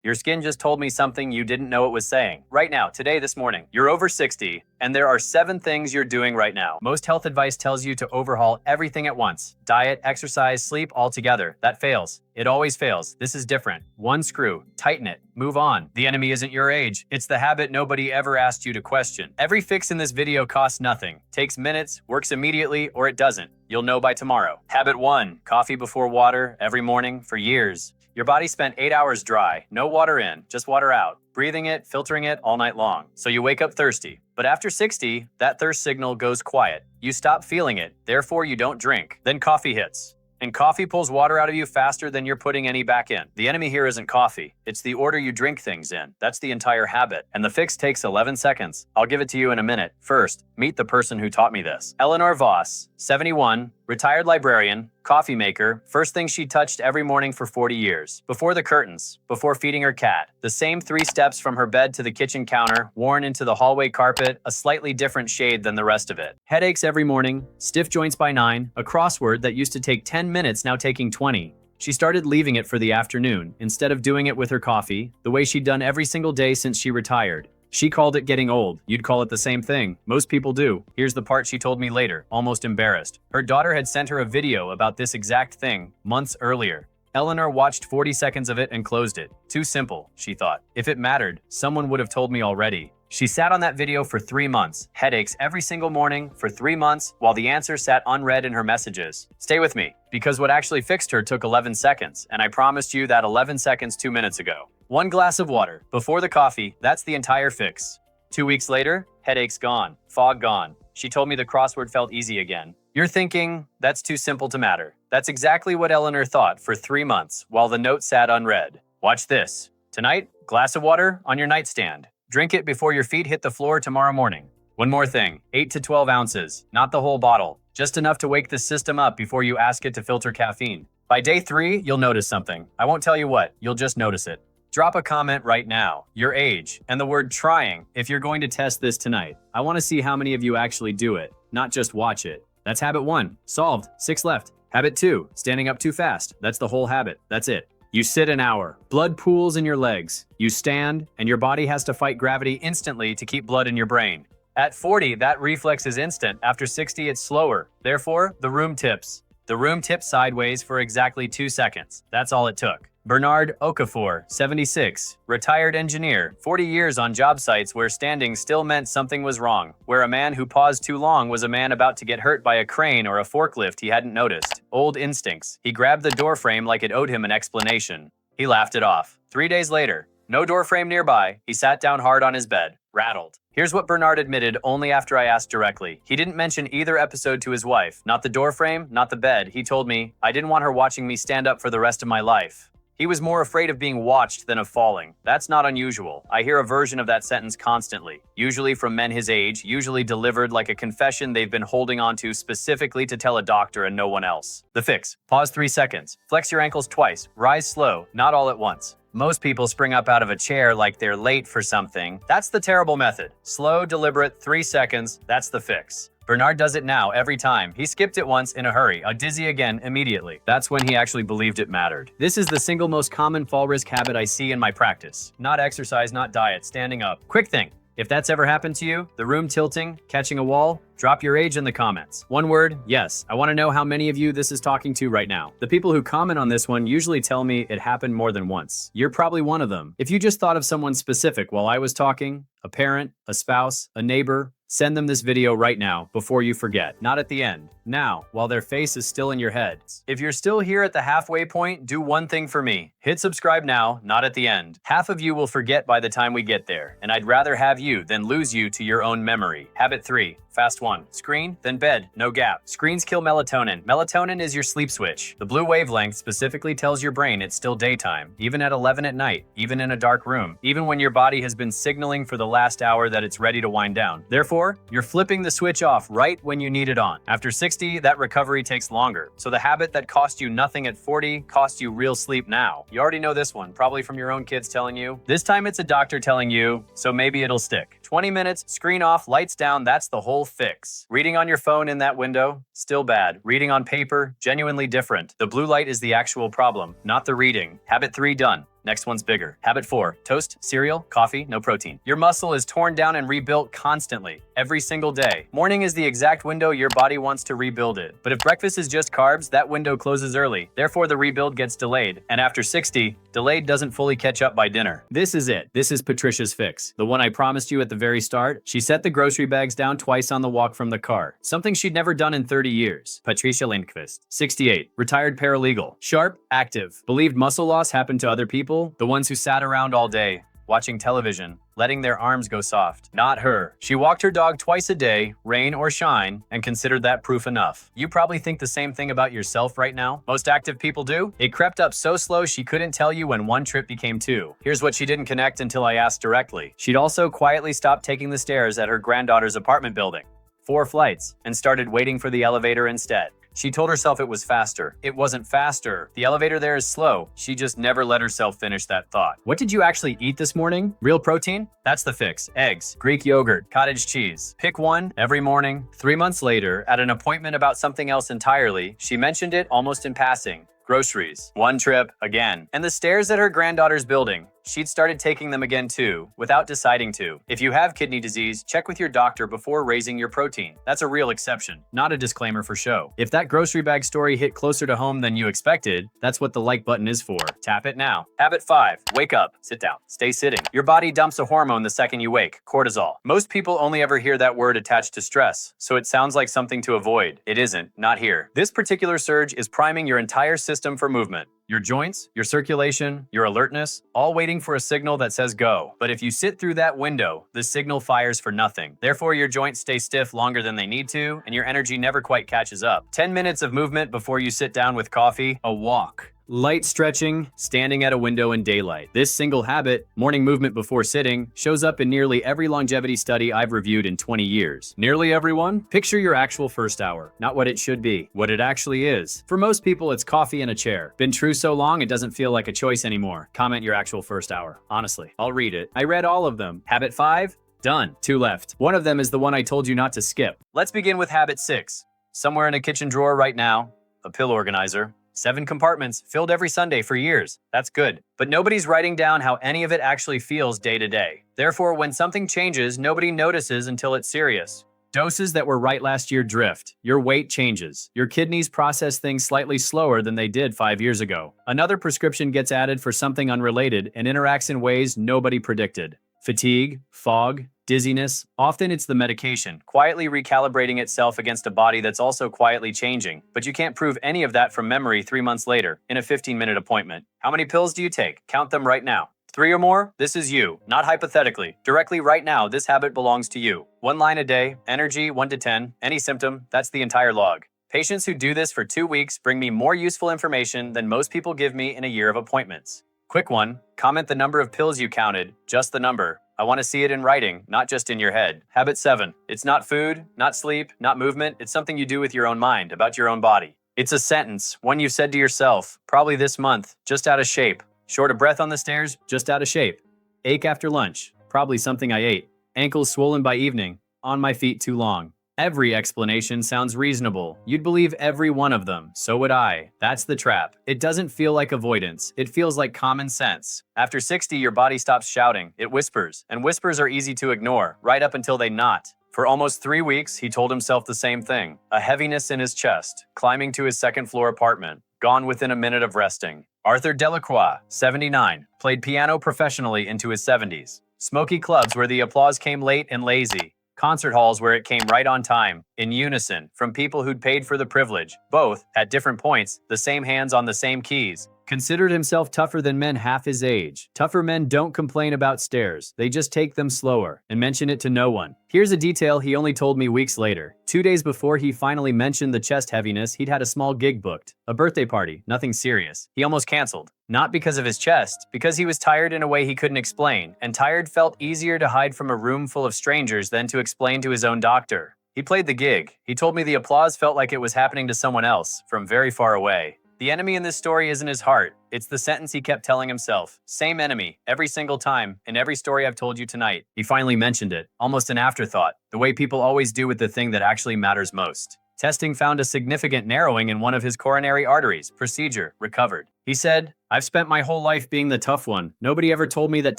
Your skin just told me something you didn't know it was saying. Right now, today, this morning, you're over 60, and there are 7 things you're doing right now. Most health advice tells you to overhaul everything at once. Diet, exercise, sleep, all together. That fails. It always fails. This is different. One screw. Tighten it. Move on. The enemy isn't your age. It's the habit nobody ever asked you to question. Every fix in this video costs nothing. Takes minutes, works immediately, or it doesn't. You'll know by tomorrow. Habit 1. Coffee before water every morning for years. Your body spent 8 hours dry, no water in, just water out, breathing it, filtering it all night long. So you wake up thirsty. But after 60, that thirst signal goes quiet. You stop feeling it, therefore you don't drink. Then coffee hits. And coffee pulls water out of you faster than you're putting any back in. The enemy here isn't coffee. It's the order you drink things in. That's the entire habit. And the fix takes 11 seconds. I'll give it to you in a minute. First, meet the person who taught me this. Eleanor Voss, 71, retired librarian, coffee maker, first thing she touched every morning for 40 years. Before the curtains, before feeding her cat. The same 3 steps from her bed to the kitchen counter, worn into the hallway carpet, a slightly different shade than the rest of it. Headaches every morning, stiff joints by 9, a crossword that used to take 10 minutes now taking 20. She started leaving it for the afternoon, instead of doing it with her coffee, the way she'd done every single day since she retired. She called it getting old. You'd call it the same thing. Most people do. Here's the part she told me later, almost embarrassed. Her daughter had sent her a video about this exact thing months earlier. Eleanor watched 40 seconds of it and closed it. Too simple, she thought. If it mattered, someone would have told me already. She sat on that video for 3 months, headaches every single morning for 3 months, while the answer sat unread in her messages. Stay with me, because what actually fixed her took 11 seconds, and I promised you that 11 seconds 2 minutes ago. 1 glass of water, before the coffee, that's the entire fix. 2 weeks later, headaches gone, fog gone. She told me the crossword felt easy again. You're thinking, that's too simple to matter. That's exactly what Eleanor thought for 3 months, while the note sat unread. Watch this. Tonight, glass of water on your nightstand. Drink it before your feet hit the floor tomorrow morning. One more thing, 8 to 12 ounces, not the whole bottle. Just enough to wake the system up before you ask it to filter caffeine. By day 3, you'll notice something. I won't tell you what, you'll just notice it. Drop a comment right now, your age, and the word trying if you're going to test this tonight. I want to see how many of you actually do it, not just watch it. That's habit 1, solved, 6 left. Habit 2, standing up too fast. That's the whole habit, that's it. You sit an hour, blood pools in your legs. You stand, and your body has to fight gravity instantly to keep blood in your brain. At 40, that reflex is instant. After 60, it's slower. Therefore, the room tips. The room tips sideways for exactly 2 seconds. That's all it took. Bernard Okafor, 76, retired engineer, 40 years on job sites where standing still meant something was wrong, where a man who paused too long was a man about to get hurt by a crane or a forklift he hadn't noticed. Old instincts. He grabbed the doorframe like it owed him an explanation. He laughed it off. 3 days later, no doorframe nearby, he sat down hard on his bed, rattled. Here's what Bernard admitted only after I asked directly. He didn't mention either episode to his wife. Not the doorframe, not the bed. He told me, I didn't want her watching me stand up for the rest of my life. He was more afraid of being watched than of falling. That's not unusual. I hear a version of that sentence constantly, usually from men his age, usually delivered like a confession they've been holding on to specifically to tell a doctor and no one else. The fix. Pause 3 seconds. Flex your ankles twice. Rise slow, not all at once. Most people spring up out of a chair like they're late for something. That's the terrible method. Slow, deliberate, 3 seconds. That's the fix. Bernard does it now every time. He skipped it once in a hurry, dizzy again immediately. That's when he actually believed it mattered. This is the single most common fall risk habit I see in my practice. Not exercise, not diet, standing up. Quick thing. If that's ever happened to you, the room tilting, catching a wall, drop your age in the comments. One word, yes. I want to know how many of you this is talking to right now. The people who comment on this one usually tell me it happened more than once. You're probably one of them. If you just thought of someone specific while I was talking, a parent, a spouse, a neighbor, send them this video right now before you forget. Not at the end. Now, while their face is still in your head. If you're still here at the halfway point, do one thing for me. Hit subscribe now, not at the end. Half of you will forget by the time we get there, and I'd rather have you than lose you to your own memory. Habit 3. Fast 1. Screen, then bed, no gap. Screens kill melatonin. Melatonin is your sleep switch. The blue wavelength specifically tells your brain it's still daytime, even at 11 at night, even in a dark room, even when your body has been signaling for the last hour that it's ready to wind down. Therefore, you're flipping the switch off right when you need it on. After 60, that recovery takes longer. So the habit that cost you nothing at 40 costs you real sleep now. You already know this one, probably from your own kids telling you. This time it's a doctor telling you, so maybe it'll stick. 20 minutes, screen off, lights down, that's the whole fix. Reading on your phone in that window, still bad. Reading on paper, genuinely different. The blue light is the actual problem, not the reading. Habit 3 done. Next one's bigger. Habit 4. Toast, cereal, coffee, no protein. Your muscle is torn down and rebuilt constantly, every single day. Morning is the exact window your body wants to rebuild it. But if breakfast is just carbs, that window closes early. Therefore, the rebuild gets delayed. And after 60, delayed doesn't fully catch up by dinner. This is it. This is Patricia's fix. The one I promised you at the very start. She set the grocery bags down twice on the walk from the car. Something she'd never done in 30 years. Patricia Lindqvist, 68, retired paralegal. Sharp, active. Believed muscle loss happened to other people, the ones who sat around all day, watching television, letting their arms go soft. Not her. She walked her dog twice a day, rain or shine, and considered that proof enough. You probably think the same thing about yourself right now. Most active people do. It crept up so slow she couldn't tell you when one trip became two. Here's what she didn't connect until I asked directly. She'd also quietly stopped taking the stairs at her granddaughter's apartment building. 4 flights, and started waiting for the elevator instead. She told herself it was faster. It wasn't faster. The elevator there is slow. She just never let herself finish that thought. What did you actually eat this morning? Real protein? That's the fix. Eggs, Greek yogurt, cottage cheese. Pick one every morning. 3 months later, at an appointment about something else entirely, she mentioned it almost in passing. Groceries. One trip, again. And the stairs at her granddaughter's building. She'd started taking them again too, without deciding to. If you have kidney disease, check with your doctor before raising your protein. That's a real exception, not a disclaimer for show. If that grocery bag story hit closer to home than you expected, that's what the like button is for. Tap it now. Habit 5. Wake up. Sit down. Stay sitting. Your body dumps a hormone the second you wake, cortisol. Most people only ever hear that word attached to stress, so it sounds like something to avoid. It isn't, not here. This particular surge is priming your entire system for movement. Your joints, your circulation, your alertness, all waiting for a signal that says go. But if you sit through that window, the signal fires for nothing. Therefore, your joints stay stiff longer than they need to, and your energy never quite catches up. 10 minutes of movement before you sit down with coffee, a walk. Light stretching, standing at a window in daylight. This single habit, morning movement before sitting, shows up in nearly every longevity study I've reviewed in 20 years. Nearly everyone? Picture your actual first hour. Not what it should be, what it actually is. For most people, it's coffee and a chair. Been true so long, it doesn't feel like a choice anymore. Comment your actual first hour. Honestly, I'll read it. I read all of them. Habit 5? Done. 2 left. One of them is the one I told you not to skip. Let's begin with habit 6. Somewhere in a kitchen drawer right now, a pill organizer. 7 compartments, filled every Sunday for years. That's good. But nobody's writing down how any of it actually feels day to day. Therefore, when something changes, nobody notices until it's serious. Doses that were right last year drift. Your weight changes. Your kidneys process things slightly slower than they did 5 years ago. Another prescription gets added for something unrelated and interacts in ways nobody predicted. Fatigue, fog, dizziness. Often it's the medication, quietly recalibrating itself against a body that's also quietly changing. But you can't prove any of that from memory 3 months later, in a 15-minute appointment. How many pills do you take? Count them right now. 3 or more? This is you, not hypothetically. Directly right now, this habit belongs to you. 1 line a day, energy 1 to 10, any symptom, that's the entire log. Patients who do this for 2 weeks bring me more useful information than most people give me in a year of appointments. Quick one, comment the number of pills you counted, just the number. I want to see it in writing, not just in your head. Habit 7. It's not food, not sleep, not movement. It's something you do with your own mind, about your own body. It's a sentence, one you said to yourself, probably this month, just out of shape. Short of breath on the stairs, just out of shape. Ache after lunch, probably something I ate. Ankles swollen by evening, on my feet too long. Every explanation sounds reasonable. You'd believe every one of them. So would I. That's the trap. It doesn't feel like avoidance. It feels like common sense. After 60, your body stops shouting. It whispers. And whispers are easy to ignore, right up until they not. For almost 3 weeks, he told himself the same thing. A heaviness in his chest, climbing to his second-floor apartment, gone within a minute of resting. Arthur Delacroix, 79, played piano professionally into his 70s. Smoky clubs where the applause came late and lazy. Concert halls where it came right on time, in unison, from people who'd paid for the privilege. Both, at different points, the same hands on the same keys. Considered himself tougher than men half his age. Tougher men don't complain about stairs. They just take them slower and mention it to no one. Here's a detail he only told me weeks later. 2 days before he finally mentioned the chest heaviness, he'd had a small gig booked. A birthday party, nothing serious. He almost canceled. Not because of his chest, because he was tired in a way he couldn't explain, and tired felt easier to hide from a room full of strangers than to explain to his own doctor. He played the gig. He told me the applause felt like it was happening to someone else, from very far away. The enemy in this story isn't his heart. It's the sentence he kept telling himself. Same enemy, every single time, in every story I've told you tonight. He finally mentioned it, almost an afterthought, the way people always do with the thing that actually matters most. Testing found a significant narrowing in one of his coronary arteries. Procedure recovered. He said, "I've spent my whole life being the tough one. Nobody ever told me that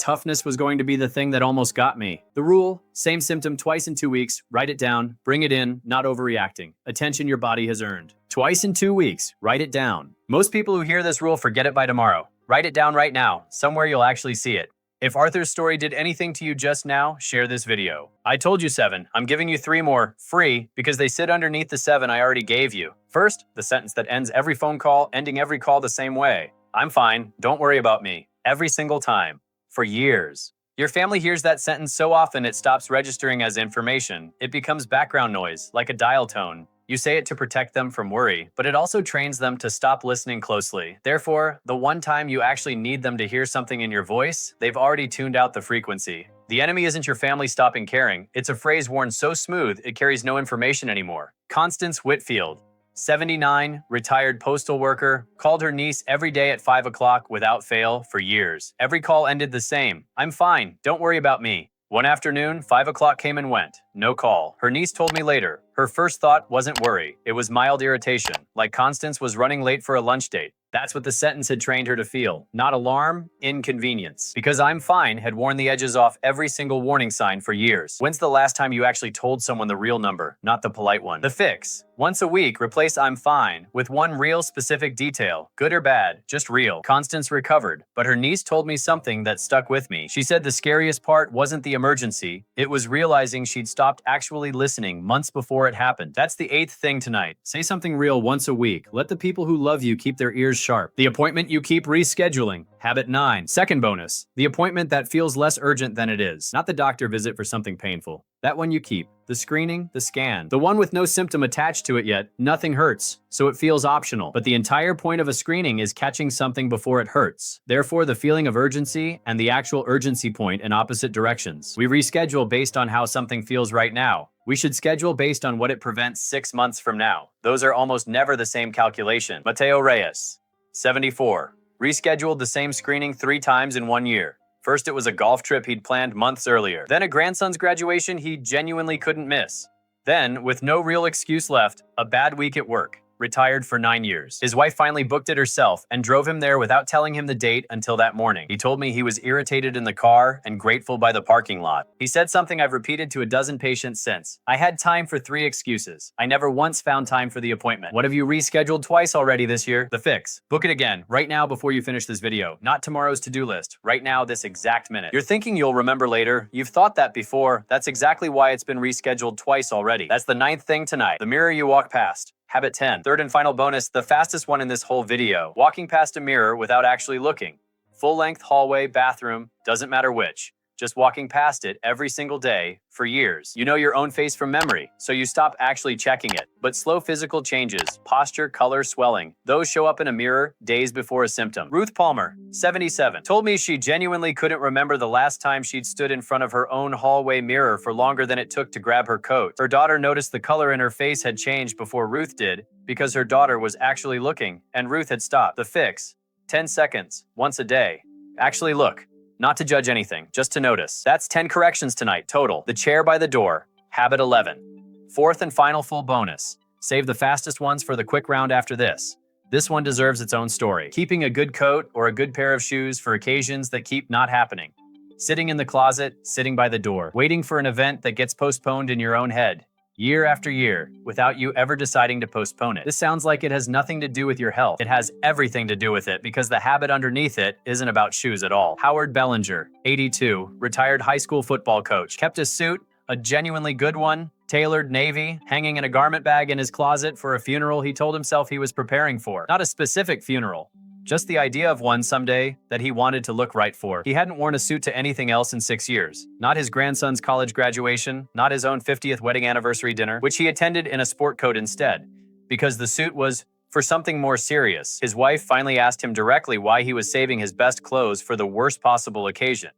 toughness was going to be the thing that almost got me." The rule: same symptom twice in 2 weeks, write it down, bring it in, not overreacting. Attention your body has earned. Twice in 2 weeks, write it down. Most people who hear this rule forget it by tomorrow. Write it down right now. Somewhere you'll actually see it. If Arthur's story did anything to you just now, share this video. I told you 7. I'm giving you 3 more, free, because they sit underneath the 7 I already gave you. First, the sentence that ends every phone call, ending every call the same way. "I'm fine, don't worry about me." Every single time. For years. Your family hears that sentence so often it stops registering as information. It becomes background noise, like a dial tone. You say it to protect them from worry, but it also trains them to stop listening closely. Therefore, the one time you actually need them to hear something in your voice, they've already tuned out the frequency. The enemy isn't your family stopping caring. It's a phrase worn so smooth it carries no information anymore. Constance Whitfield, 79, retired postal worker, called her niece every day at 5 o'clock without fail for years. Every call ended the same. "I'm fine, don't worry about me." One afternoon, 5 o'clock came and went. No call. Her niece told me later. Her first thought wasn't worry. It was mild irritation, like Constance was running late for a lunch date. That's what the sentence had trained her to feel. Not alarm, inconvenience. Because "I'm fine" had worn the edges off every single warning sign for years. When's the last time you actually told someone the real number, not the polite one? The fix: once a week, replace "I'm fine" with one real specific detail. Good or bad, just real. Constance recovered, but her niece told me something that stuck with me. She said the scariest part wasn't the emergency, it was realizing she'd stopped actually listening months before it happened. That's the 8th thing tonight. Say something real once a week. Let the people who love you keep their ears sharp. The appointment you keep rescheduling. Habit 9. Second bonus. The appointment that feels less urgent than it is. Not the doctor visit for something painful. That one you keep. The screening, the scan. The one with no symptom attached to it yet. Nothing hurts, so it feels optional. But the entire point of a screening is catching something before it hurts. Therefore, the feeling of urgency and the actual urgency point in opposite directions. We reschedule based on how something feels right now. We should schedule based on what it prevents 6 months from now. Those are almost never the same calculation. Mateo Reyes, 74. Rescheduled the same screening 3 times in 1 year. First, it was a golf trip he'd planned months earlier. Then a grandson's graduation he genuinely couldn't miss. Then, with no real excuse left, a bad week at work. Retired for 9 years. His wife finally booked it herself and drove him there without telling him the date until that morning. He told me he was irritated in the car and grateful by the parking lot. He said something I've repeated to a dozen patients since. "I had time for 3 excuses. I never once found time for the appointment." What have you rescheduled twice already this year? The fix: book it again, right now before you finish this video. Not tomorrow's to-do list. Right now, this exact minute. You're thinking you'll remember later. You've thought that before. That's exactly why it's been rescheduled twice already. That's the 9th thing tonight. The mirror you walk past. Habit 10. Third and final bonus, the fastest one in this whole video. Walking past a mirror without actually looking. Full-length hallway, bathroom, doesn't matter which. Just walking past it every single day for years. You know your own face from memory, so you stop actually checking it. But slow physical changes, posture, color, swelling, those show up in a mirror days before a symptom. Ruth Palmer, 77, told me she genuinely couldn't remember the last time she'd stood in front of her own hallway mirror for longer than it took to grab her coat. Her daughter noticed the color in her face had changed before Ruth did, because her daughter was actually looking, and Ruth had stopped. The fix: 10 seconds, once a day. Actually look. Not to judge anything, just to notice. That's 10 corrections tonight, total. The chair by the door. Habit 11. Fourth and final full bonus. Save the fastest ones for the quick round after this. This one deserves its own story. Keeping a good coat or a good pair of shoes for occasions that keep not happening. Sitting in the closet, sitting by the door. Waiting for an event that gets postponed in your own head. Year after year, without you ever deciding to postpone it. This sounds like it has nothing to do with your health. It has everything to do with it because the habit underneath it isn't about shoes at all. Howard Bellinger, 82, retired high school football coach. Kept a suit, a genuinely good one, tailored navy, hanging in a garment bag in his closet for a funeral he told himself he was preparing for. Not a specific funeral. Just the idea of one someday that he wanted to look right for. He hadn't worn a suit to anything else in 6 years. Not his grandson's college graduation, not his own 50th wedding anniversary dinner, which he attended in a sport coat instead, because the suit was for something more serious. His wife finally asked him directly why he was saving his best clothes for the worst possible occasion.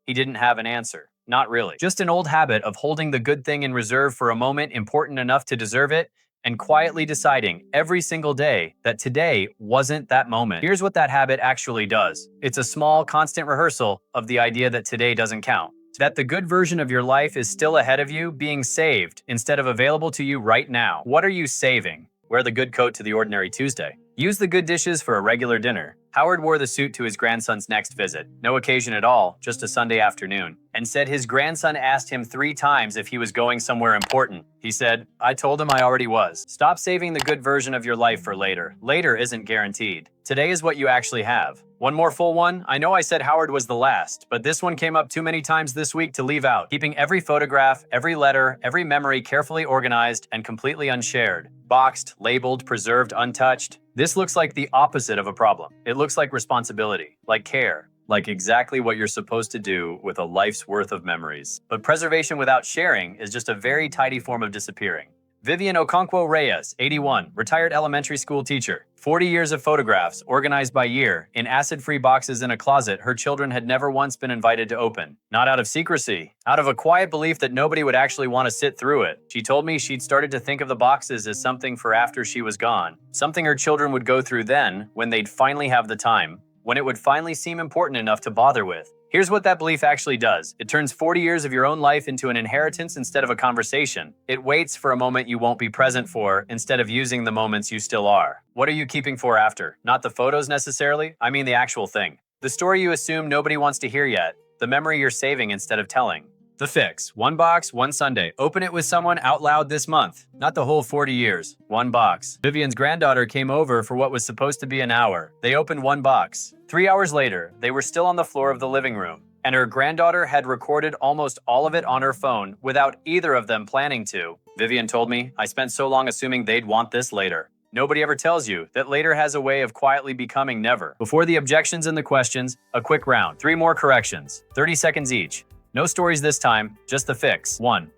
He didn't have an answer. Not really. Just an old habit of holding the good thing in reserve for a moment important enough to deserve it, and quietly deciding every single day that today wasn't that moment. Here's what that habit actually does. It's a small, constant rehearsal of the idea that today doesn't count. that the good version of your life is still ahead of you, being saved instead of available to you right now. What are you saving? Wear the good coat to the ordinary Tuesday. Use the good dishes for a regular dinner. Howard wore the suit to his grandson's next visit. No occasion at all, just a Sunday afternoon. And said his grandson asked him 3 times if he was going somewhere important. He said, "I told him I already was." Stop saving the good version of your life for later. Later isn't guaranteed. Today is what you actually have. One more full one. I know I said Howard was the last, but this one came up too many times this week to leave out. Keeping every photograph, every letter, every memory carefully organized and completely unshared. Boxed, labeled, preserved, untouched. This looks like the opposite of a problem. It looks like responsibility, like care, like exactly what you're supposed to do with a life's worth of memories. But preservation without sharing is just a very tidy form of disappearing. Vivian Okonkwo Reyes, 81, retired elementary school teacher. 40 years of photographs, organized by year, in acid-free boxes in a closet her children had never once been invited to open. Not out of secrecy, out of a quiet belief that nobody would actually want to sit through it. She told me she'd started to think of the boxes as something for after she was gone. Something her children would go through then, when they'd finally have the time, when it would finally seem important enough to bother with. Here's what that belief actually does. It turns 40 years of your own life into an inheritance instead of a conversation. It waits for a moment you won't be present for instead of using the moments you still are. What are you keeping for after? Not the photos necessarily, I mean the actual thing. The story you assume nobody wants to hear yet. The memory you're saving instead of telling. The fix. 1 box, 1 Sunday. Open it with someone out loud this month. Not the whole 40 years. 1 box. Vivian's granddaughter came over for what was supposed to be an hour. They opened 1 box. 3 hours later, they were still on the floor of the living room, and her granddaughter had recorded almost all of it on her phone without either of them planning to. Vivian told me, "I spent so long assuming they'd want this later." Nobody ever tells you that later has a way of quietly becoming never. Before the objections and the questions, a quick round. 3 more corrections, 30 seconds each. No stories this time, just the fix. 1.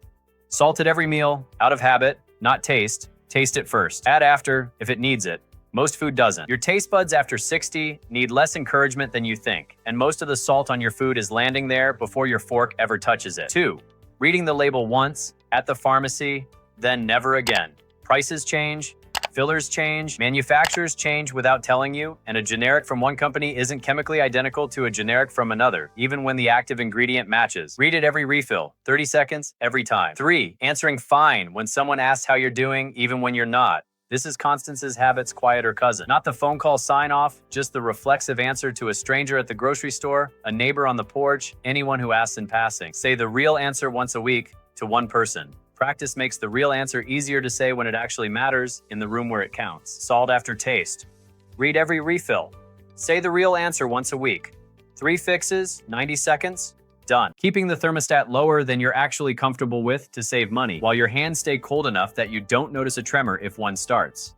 Salt at every meal, out of habit, not taste. Taste it first. Add after, if it needs it. Most food doesn't. Your taste buds after 60 need less encouragement than you think, and most of the salt on your food is landing there before your fork ever touches it. 2. Reading the label once, at the pharmacy, then never again. Prices change, fillers change, manufacturers change without telling you, and a generic from one company isn't chemically identical to a generic from another, even when the active ingredient matches. Read it every refill, 30 seconds, every time. 3. Answering fine when someone asks how you're doing, even when you're not. This is Constance's habit's quieter cousin. Not the phone call sign-off, just the reflexive answer to a stranger at the grocery store, a neighbor on the porch, anyone who asks in passing. Say the real answer once a week to one person. Practice makes the real answer easier to say when it actually matters, in the room where it counts. Salt after taste. Read every refill. Say the real answer once a week. 3 fixes, 90 seconds, done. Keeping the thermostat lower than you're actually comfortable with to save money, while your hands stay cold enough that you don't notice a tremor if one starts.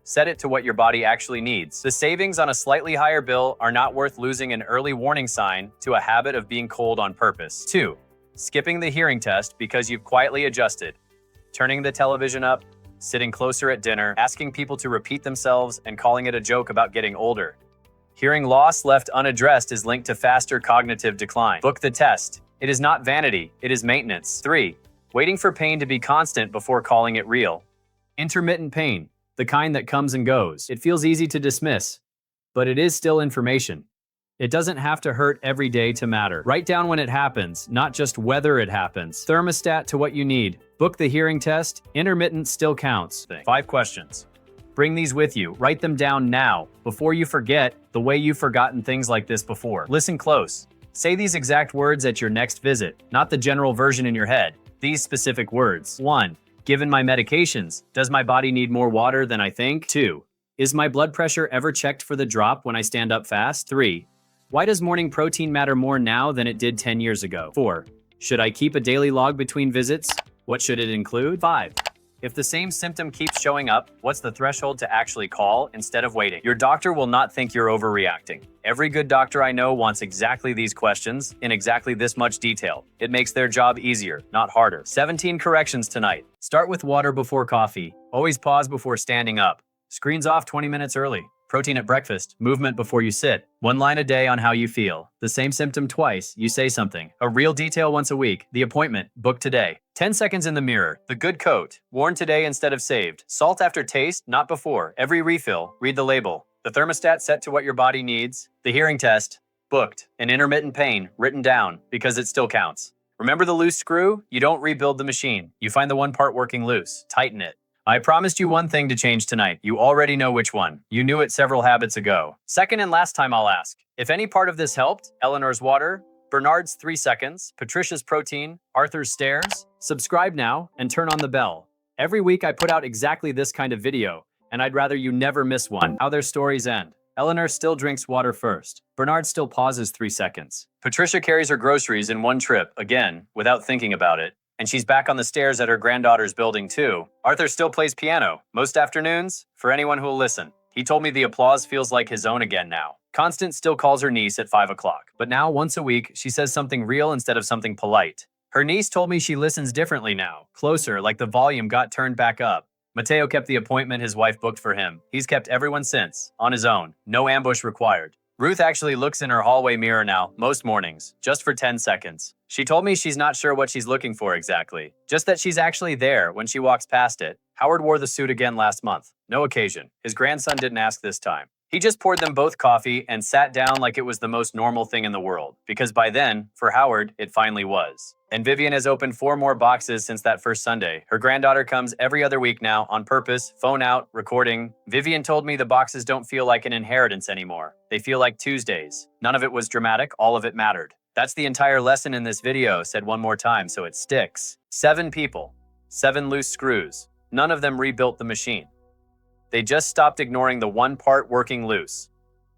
Set it to what your body actually needs. The savings on a slightly higher bill are not worth losing an early warning sign to a habit of being cold on purpose. 2. Skipping the hearing test because you've quietly adjusted. Turning the television up, sitting closer at dinner, asking people to repeat themselves, and calling it a joke about getting older. Hearing loss left unaddressed is linked to faster cognitive decline. Book the test. It is not vanity, it is maintenance. 3. Waiting for pain to be constant before calling it real. Intermittent pain, the kind that comes and goes. It feels easy to dismiss, but it is still information. It doesn't have to hurt every day to matter. Write down when it happens, not just whether it happens. Thermostat to what you need. Book the hearing test. Intermittent still counts. 5 questions. Bring these with you. Write them down now, before you forget, the way you've forgotten things like this before. Listen close. Say these exact words at your next visit, not the general version in your head. These specific words. 1. Given my medications, does my body need more water than I think? 2. Is my blood pressure ever checked for the drop when I stand up fast? 3. Why does morning protein matter more now than it did 10 years ago? 4. Should I keep a daily log between visits? What should it include? 5. If the same symptom keeps showing up, what's the threshold to actually call instead of waiting? Your doctor will not think you're overreacting. Every good doctor I know wants exactly these questions in exactly this much detail. It makes their job easier, not harder. 17 corrections tonight. Start with water before coffee. Always pause before standing up. Screens off 20 minutes early. Protein at breakfast, movement before you sit. 1 line a day on how you feel. The same symptom twice, you say something. A real detail once a week. The appointment, book today. 10 seconds in the mirror. The good coat, worn today instead of saved. Salt after taste, not before. Every refill, read the label. The thermostat set to what your body needs. The hearing test, booked. An intermittent pain, written down, because it still counts. Remember the loose screw? You don't rebuild the machine. You find the one part working loose. Tighten it. I promised you one thing to change tonight. You already know which one. You knew it several habits ago. Second and last time I'll ask. If any part of this helped, Eleanor's water, Bernard's 3 seconds, Patricia's protein, Arthur's stairs, subscribe now and turn on the bell. Every week I put out exactly this kind of video, and I'd rather you never miss one. How their stories end. Eleanor still drinks water first. Bernard still pauses 3 seconds. Patricia carries her groceries in one trip, again, without thinking about it. And she's back on the stairs at her granddaughter's building too. Arthur still plays piano, most afternoons, for anyone who'll listen. He told me the applause feels like his own again now. Constance still calls her niece at 5 o'clock. But now, once a week, she says something real instead of something polite. Her niece told me she listens differently now. Closer, like the volume got turned back up. Mateo kept the appointment his wife booked for him. He's kept everyone since, on his own. No ambush required. Ruth actually looks in her hallway mirror now, most mornings, just for 10 seconds. She told me she's not sure what she's looking for exactly, just that she's actually there when she walks past it. Howard wore the suit again last month. No occasion. His grandson didn't ask this time. He just poured them both coffee and sat down like it was the most normal thing in the world, because by then, for Howard, it finally was. And Vivian has opened 4 more boxes since that first Sunday. Her granddaughter comes every other week now, on purpose, phone out, recording. Vivian told me the boxes don't feel like an inheritance anymore. They feel like Tuesdays. None of it was dramatic, all of it mattered. That's the entire lesson in this video, said one more time so it sticks. 7 people, 7 loose screws. None of them rebuilt the machine. They just stopped ignoring the one part working loose.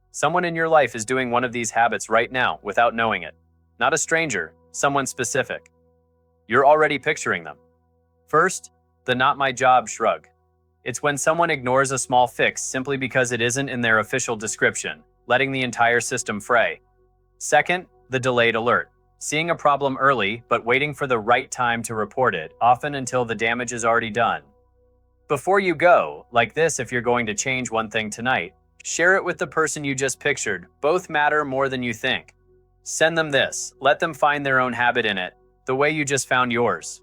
Someone in your life is doing one of these habits right now without knowing it. Not a stranger, someone specific. You're already picturing them. First, the not my job shrug. It's when someone ignores a small fix simply because it isn't in their official description, letting the entire system fray. Second, the delayed alert. Seeing a problem early, but waiting for the right time to report it, often until the damage is already done. Before you go, like this if you're going to change one thing tonight, share it with the person you just pictured. Both matter more than you think. Send them this. Let them find their own habit in it, the way you just found yours.